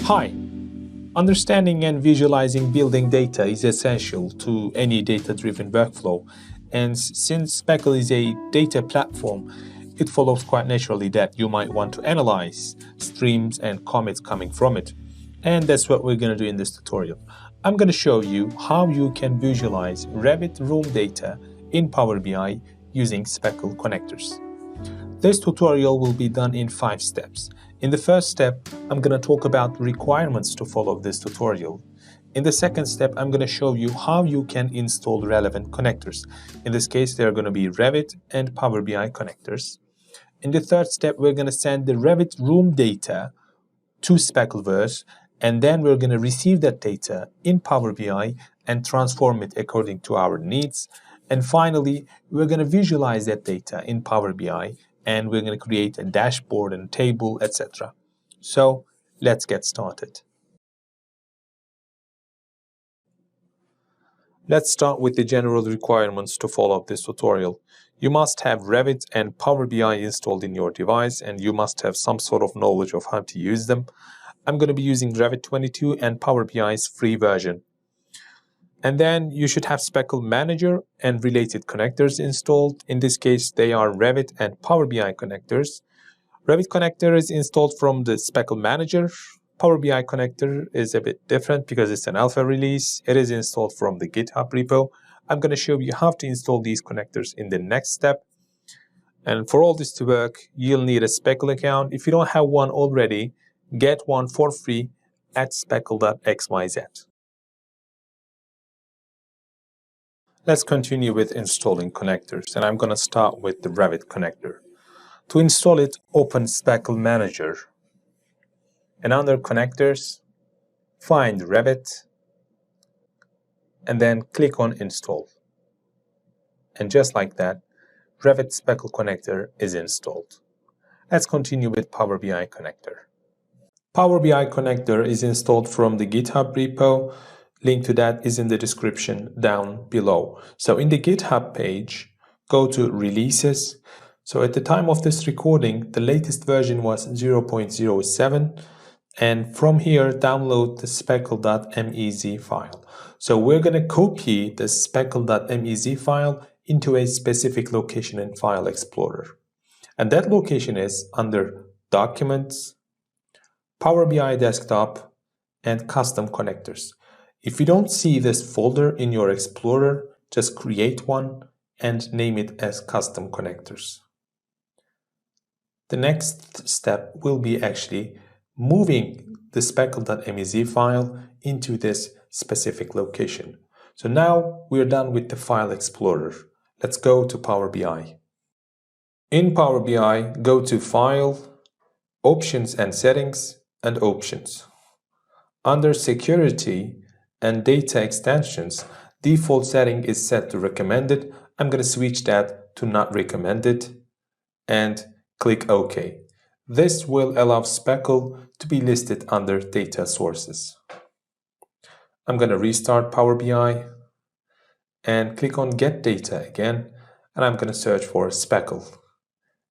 Hi! Understanding and visualizing building data is essential to any data-driven workflow, and since Speckle is a data platform, it follows quite naturally that you might want to analyze streams and commits coming from it. And that's what we're going to do in this tutorial. I'm going to show you how you can visualize Revit Room data in Power BI using Speckle connectors. This tutorial will be done in 5 steps. In the first step, I'm going to talk about requirements to follow this tutorial. In the second step, I'm going to show you how you can install relevant connectors. In this case, they are going to be Revit and Power BI connectors. In the third step, we're going to send the Revit Room data to Speckleverse, and then we're going to receive that data in Power BI and transform it according to our needs. And finally, we're going to visualize that data in Power BI, and we're going to create a dashboard and table, etc. So let's get started. Let's start with the general requirements to follow this tutorial. You must have Revit and Power BI installed in your device, and you must have some sort of knowledge of how to use them. I'm going to be using Revit 22 and Power BI's free version. And then you should have Speckle Manager and related connectors installed. In this case, they are Revit and Power BI connectors. Revit connector is installed from the Speckle Manager. Power BI connector is a bit different because it's an alpha release. It is installed from the GitHub repo. I'm going to show you how to install these connectors in the next step. And for all this to work, you'll need a Speckle account. If you don't have one already, get one for free at speckle.xyz. Let's continue with installing connectors, and I'm going to start with the Revit connector. To install it, open Speckle Manager, and under Connectors, find Revit, and then click on Install. And just like that, Revit Speckle connector is installed. Let's continue with Power BI connector. Power BI connector is installed from the GitHub repo. Link to that is in the description down below. So in the GitHub page, go to Releases. So at the time of this recording, the latest version was 0.07. And from here, download the speckle.mez file. So we're going to copy the speckle.mez file into a specific location in File Explorer. And that location is under Documents, Power BI Desktop, and Custom Connectors. If you don't see this folder in your Explorer, just create one and name it as Custom Connectors. The next step will be actually moving the speckle.mez file into this specific location. So now we're done with the File Explorer. Let's go to Power BI. In Power BI, go to File, Options and Settings, and Options. Under Security and Data Extensions, default setting is set to Recommended. I'm going to switch that to Not Recommended and click OK. This will allow Speckle to be listed under Data Sources. I'm going to restart Power BI and click on Get Data again, and I'm going to search for Speckle.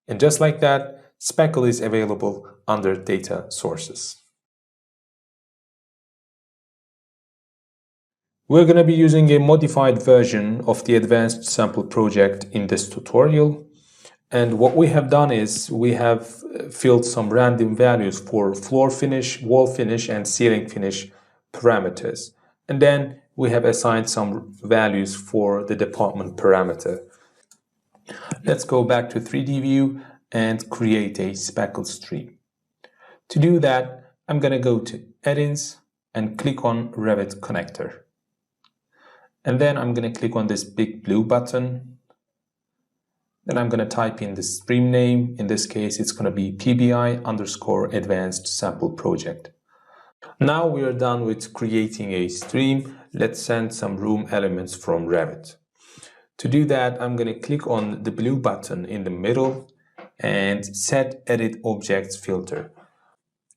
And just like that, Speckle is available under Data Sources. We're going to be using a modified version of the Advanced Sample project in this tutorial. And what we have done is we have filled some random values for floor finish, wall finish, and ceiling finish parameters. And then we have assigned some values for the department parameter. Let's go back to 3D view and create a Speckle stream. To do that, I'm going to go to Add-ins and click on Revit Connector. And then I'm going to click on this big blue button. Then I'm going to type in the stream name. In this case, it's going to be PBI_Advanced Sample Project. Now we are done with creating a stream. Let's send some room elements from Revit. To do that, I'm going to click on the blue button in the middle and set Edit Objects Filter.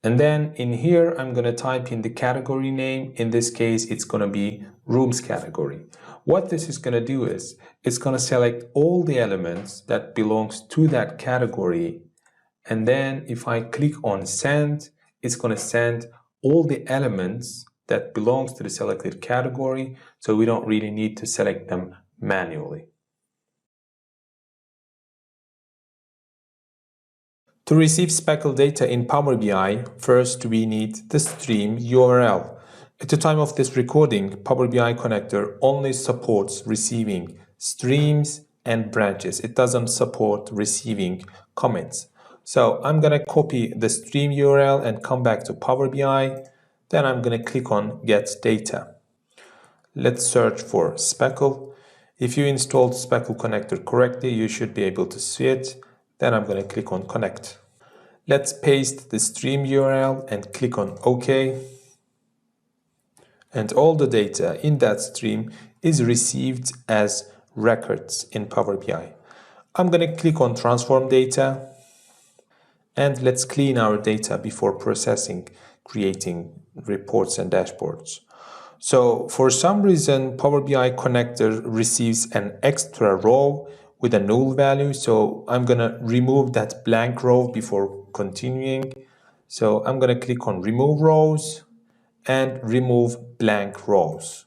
And then in here, I'm going to type in the category name. In this case, it's going to be Rooms category. What this is going to do is, it's going to select all the elements that belongs to that category. And then if I click on Send, it's going to send all the elements that belongs to the selected category, so we don't really need to select them manually. To receive Speckle data in Power BI, first we need the stream URL. At the time of this recording, Power BI connector only supports receiving streams and branches. It doesn't support receiving comments. So I'm going to copy the stream URL and come back to Power BI. Then I'm going to click on Get Data. Let's search for Speckle. If you installed Speckle connector correctly, you should be able to see it. Then I'm going to click on Connect. Let's paste the stream URL and click on OK. And all the data in that stream is received as records in Power BI. I'm going to click on Transform Data. And let's clean our data before processing, creating reports and dashboards. So for some reason, Power BI connector receives an extra row with a null value. So I'm going to remove that blank row before continuing. So I'm going to click on Remove Rows and remove blank rows.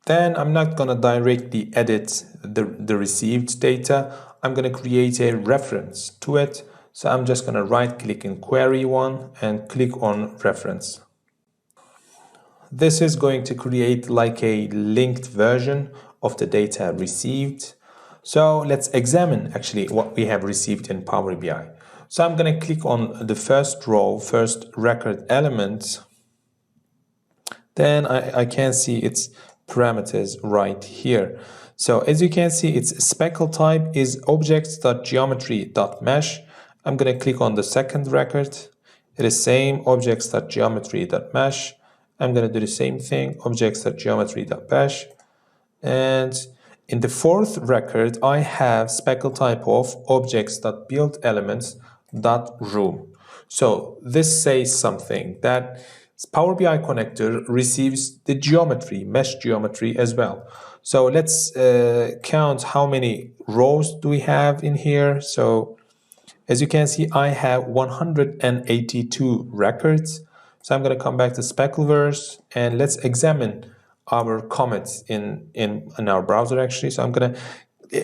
Then I'm not going to directly edit the received data. I'm going to create a reference to it. So I'm just going to right click in Query One and click on Reference. This is going to create like a linked version of the data received. So let's examine actually what we have received in Power BI. So I'm going to click on the first row, first record element. Then I can see its parameters right here. So as you can see, its speckle type is objects.geometry.mesh. I'm going to click on the second record. It is same objects.geometry.mesh. I'm going to do the same thing, objects.geometry.mesh. And in the fourth record, I have speckle type of objects.buildElements.room. So this says something that Power BI connector receives the geometry, mesh geometry as well. So let's count how many rows do we have in here. So as you can see, I have 182 records. So I'm going to come back to Speckleverse and let's examine our comments in our browser actually. So I'm going to,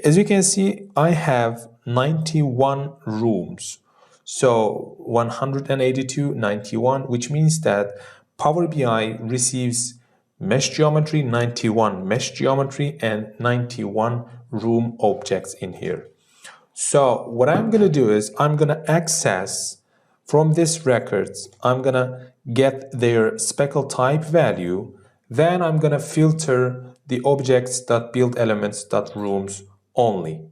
as you can see, I have 91 rooms. So 182, 91, which means that Power BI receives mesh geometry, 91 mesh geometry, and 91 room objects in here. So what I'm going to do is I'm going to access from this records, I'm going to get their speckle type value. Then I'm going to filter the objects.buildElements.rooms only.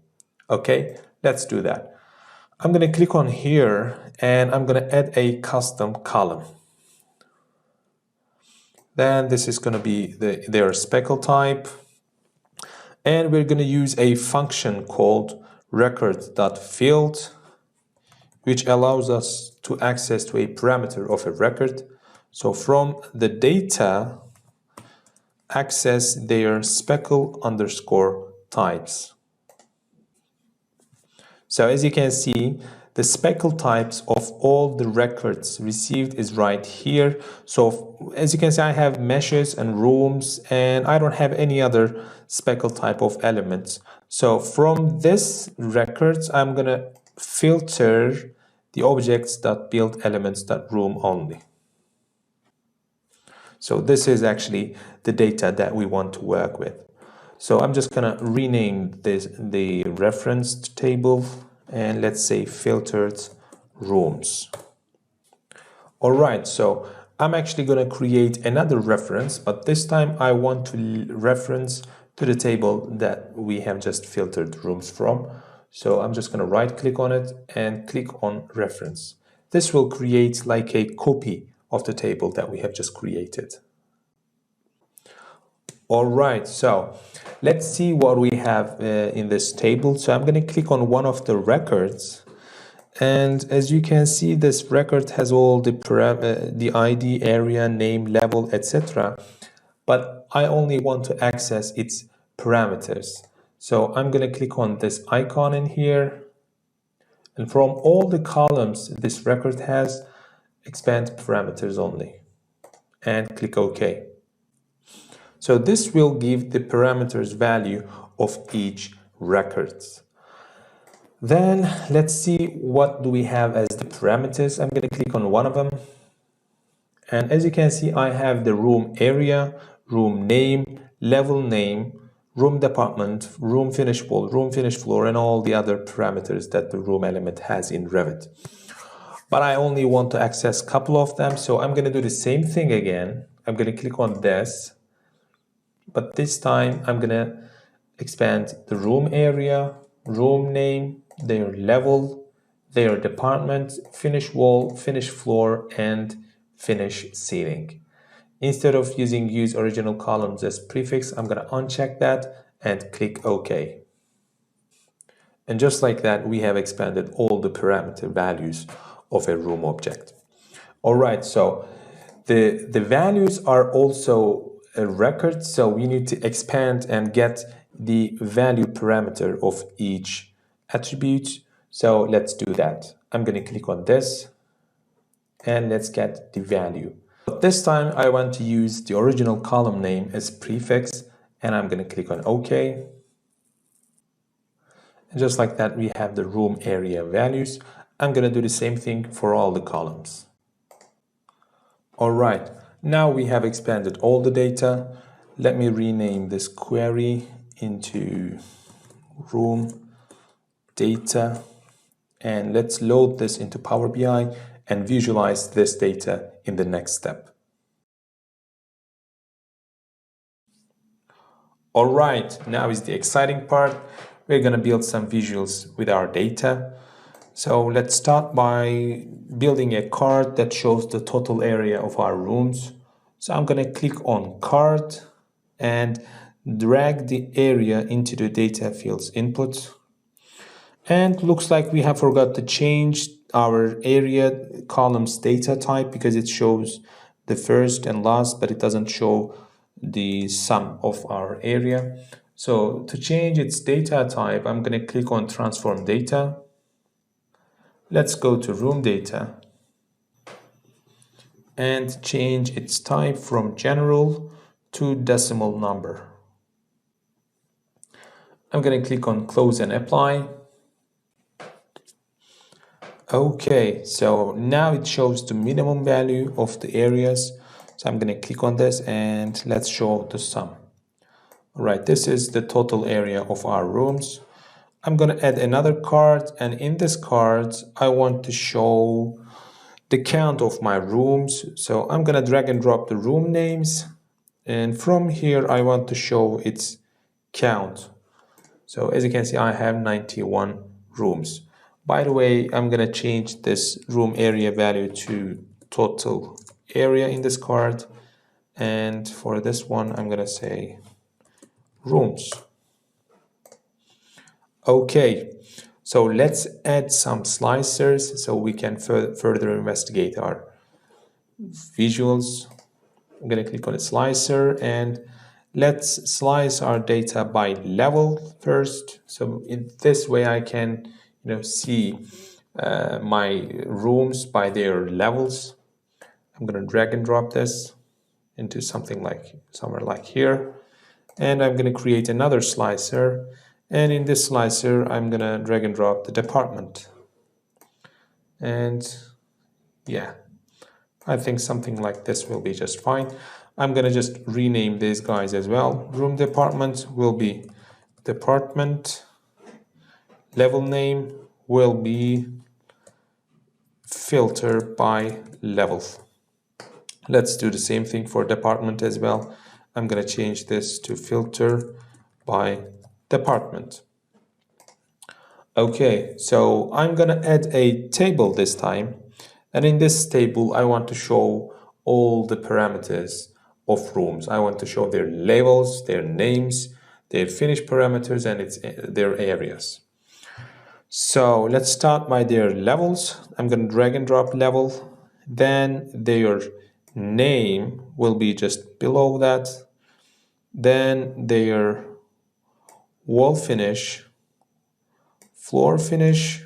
Okay, let's do that. I'm going to click on here and I'm going to add a custom column. Then this is going to be their speckle type. And we're going to use a function called record.field, which allows us to access to a parameter of a record. So from the data, access their speckle underscore types. So as you can see, the speckle types of all the records received is right here. So as you can see, I have meshes and rooms, and I don't have any other speckle type of elements. So from this records, I'm going to filter the objects.buildElements.room only. So this is actually the data that we want to work with. So I'm just going to rename the reference table and let's say filtered rooms. All right, so I'm actually going to create another reference, but this time I want to reference to the table that we have just filtered rooms from. So I'm just going to right click on it and click on reference. This will create like a copy of the table that we have just created. All right, so let's see what we have in this table. So I'm going to click on one of the records. And as you can see, this record has all the ID, area, name, level, etc. But I only want to access its parameters. So I'm going to click on this icon in here. And from all the columns this record has, expand parameters only, and click OK. So this will give the parameters value of each record. Then let's see what do we have as the parameters. I'm going to click on one of them. And as you can see, I have the room area, room name, level name, room department, room finish wall, room finish floor, and all the other parameters that the room element has in Revit. But I only want to access a couple of them, so I'm going to do the same thing again. I'm going to click on this, but this time I'm going to expand the room area, room name, their level, their department, finish wall, finish floor, and finish ceiling. Instead of using use original columns as prefix, I'm going to uncheck that and click OK. And just like that, we have expanded all the parameter values of a room object. All right, so the values are also a record, so we need to expand and get the value parameter of each attribute. So let's do that. I'm going to click on this and let's get the value. But this time I want to use the original column name as prefix, and I'm going to click on OK. And just like that, we have the room area values. I'm going to do the same thing for all the columns. All right, now we have expanded all the data. Let me rename this query into room data, and let's load this into Power BI and visualize this data in the next step. All right, now is the exciting part. We're going to build some visuals with our data. So let's start by building a card that shows the total area of our rooms. So I'm going to click on card and drag the area into the data fields input. And looks like we have forgot to change our area columns data type because it shows the first and last, but it doesn't show the sum of our area. So to change its data type, I'm going to click on transform data. Let's go to room data and change its type from general to decimal number. I'm going to click on close and apply. Okay, so now it shows the minimum value of the areas. So I'm going to click on this and let's show the sum. All right, this is the total area of our rooms. I'm going to add another card, and in this card, I want to show the count of my rooms. So I'm going to drag and drop the room names, and from here, I want to show its count. So as you can see, I have 91 rooms. By the way, I'm going to change this room area value to total area in this card. And for this one, I'm going to say rooms. Okay, so let's add some slicers so we can further investigate our visuals. I'm going to click on a slicer and let's slice our data by level first. So in this way I can see my rooms by their levels. I'm going to drag and drop this into something like somewhere like here, and I'm going to create another slicer, and in this slicer I'm going to drag and drop the department. And yeah, I think something like this will be just fine. I'm going to just rename these guys as well. Room department will be department. Level name will be filter by level. Let's do the same thing for department as well. I'm going to change this to filter by department. Okay, so I'm going to add a table this time. And in this table, I want to show all the parameters of rooms. I want to show their labels, their names, their finish parameters, and their areas. So let's start by their levels. I'm going to drag and drop level. Then their name will be just below that. Then their wall finish, floor finish,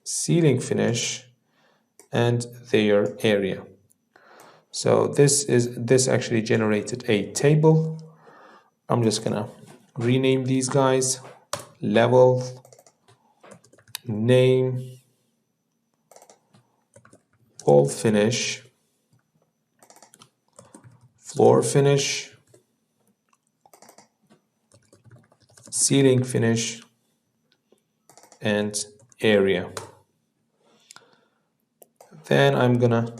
ceiling finish, and their area. So this actually generated a table. I'm just gonna rename these guys: level, name, wall finish, floor finish, ceiling finish, and area. Then I'm gonna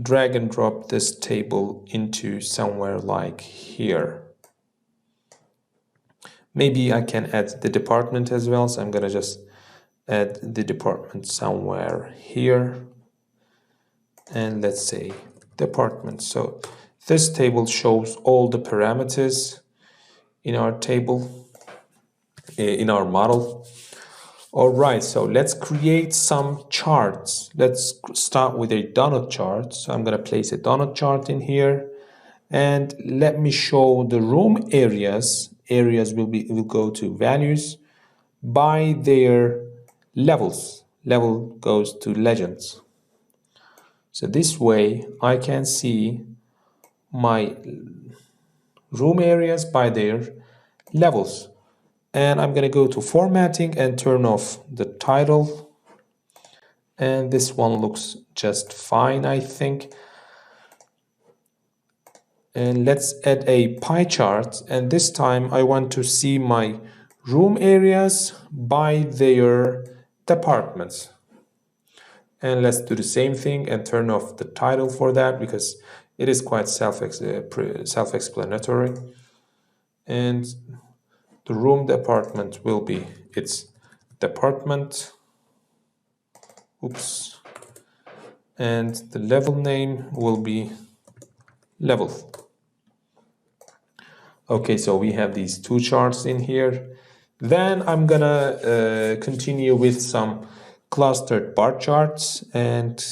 drag and drop this table into somewhere like here. Maybe I can add the department as well, so I'm gonna just add the department somewhere here, and let's say department. So this table shows all the parameters in our table, in our model. All right, so let's create some charts. Let's start with a donut chart. So I'm gonna place a donut chart in here, and let me show the room areas. Areas will go to values by their levels. Level goes to legends. So this way I can see my room areas by their levels. And I'm going to go to formatting and turn off the title. And this one looks just fine, I think. And let's add a pie chart. And this time I want to see my room areas by their departments. And let's do the same thing and turn off the title for that, because it is quite self-explanatory. And the room department will be its department. Oops. And the level name will be level. Okay, so we have these two charts in here. Then I'm gonna continue with some clustered bar charts, and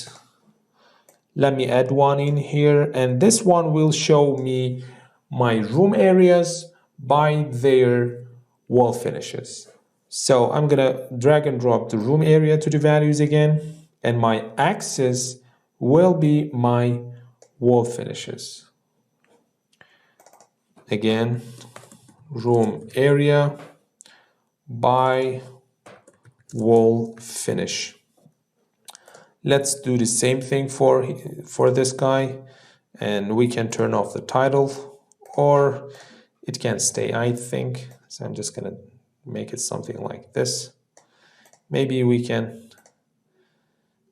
let me add one in here, and this one will show me my room areas by their wall finishes. So I'm gonna drag and drop the room area to the values again, and my axis will be my wall finishes. Again, room area by wall finish. Let's do the same thing for this guy, and we can turn off the title, or it can stay, I think. So I'm just gonna make it something like this. Maybe we can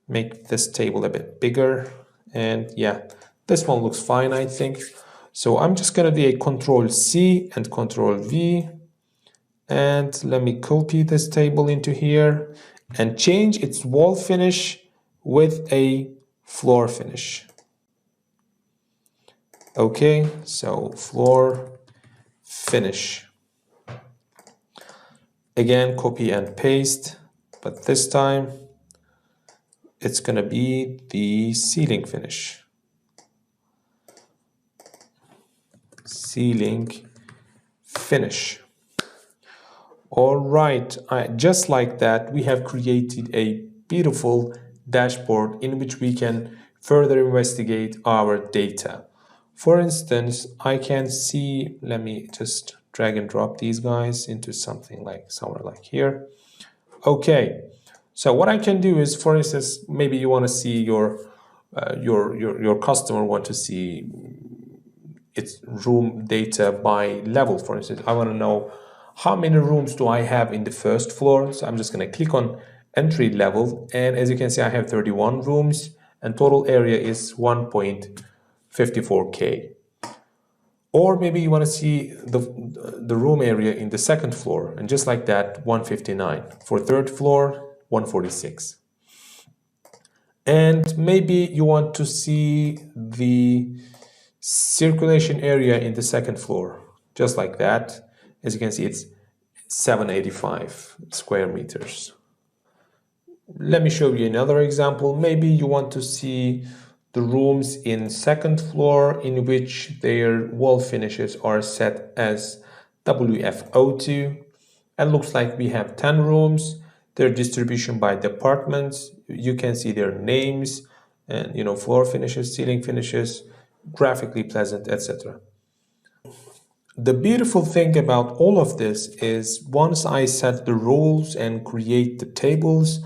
make this table a bit bigger, and yeah, this one looks fine, I think. So I'm just gonna do a Control-C and Control-V, and let me copy this table into here and change its wall finish with a floor finish. Okay, so floor finish. Again, copy and paste, but this time it's gonna be the ceiling finish. Ceiling finish. All right, just like that, we have created a beautiful dashboard in which we can further investigate our data. For instance, I can see, let me just drag and drop these guys into something like somewhere like here. Okay, so what I can do is, for instance, maybe you want to see your customer want to see its room data by level. For instance, I want to know how many rooms do I have in the first floor. So I'm just going to click on entry level, and as you can see, I have 31 rooms and total area is 1.54K. Or maybe you want to see the room area in the second floor, and just like that, 159. For third floor, 146. And maybe you want to see the circulation area in the second floor, just like that. As you can see, it's 785 square meters. Let me show you another example. Maybe you want to see the rooms in second floor in which their wall finishes are set as WFO2. It looks like we have 10 rooms, their distribution by departments. You can see their names and floor finishes, ceiling finishes, graphically pleasant, etc. The beautiful thing about all of this is once I set the rules and create the tables,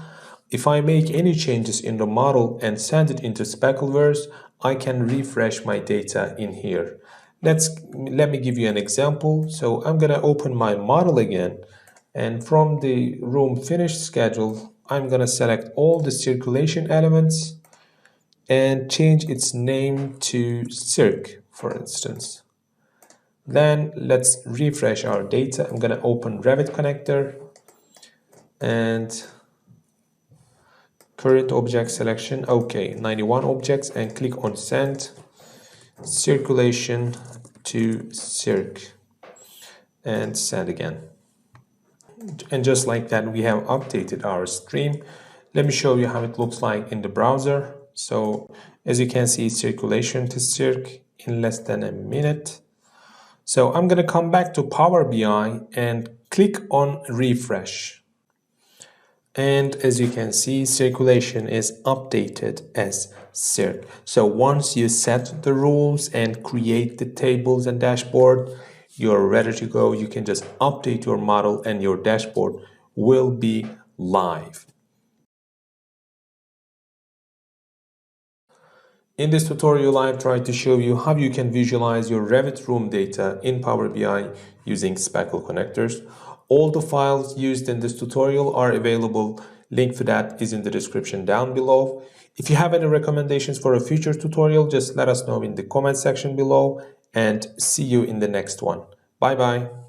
if I make any changes in the model and send it into Speckleverse, I can refresh my data in here. Let me give you an example. So I'm gonna open my model again, and from the room finish schedule, I'm gonna select all the circulation elements and change its name to circ, for instance. Then let's refresh our data. I'm gonna open Revit connector and current object selection. Okay, 91 objects, and click on send circulation to circ and send again. And just like that, we have updated our stream. Let me show you how it looks like in the browser. So as you can see, circulation to circ in less than a minute. So I'm going to come back to Power BI and click on refresh. And as you can see, circulation is updated as circ. So once you set the rules and create the tables and dashboard, you're ready to go. You can just update your model and your dashboard will be live. In this tutorial, I've tried to show you how you can visualize your Revit Room data in Power BI using Speckle connectors. All the files used in this tutorial are available. Link to that is in the description down below. If you have any recommendations for a future tutorial, just let us know in the comment section below, and see you in the next one. Bye bye.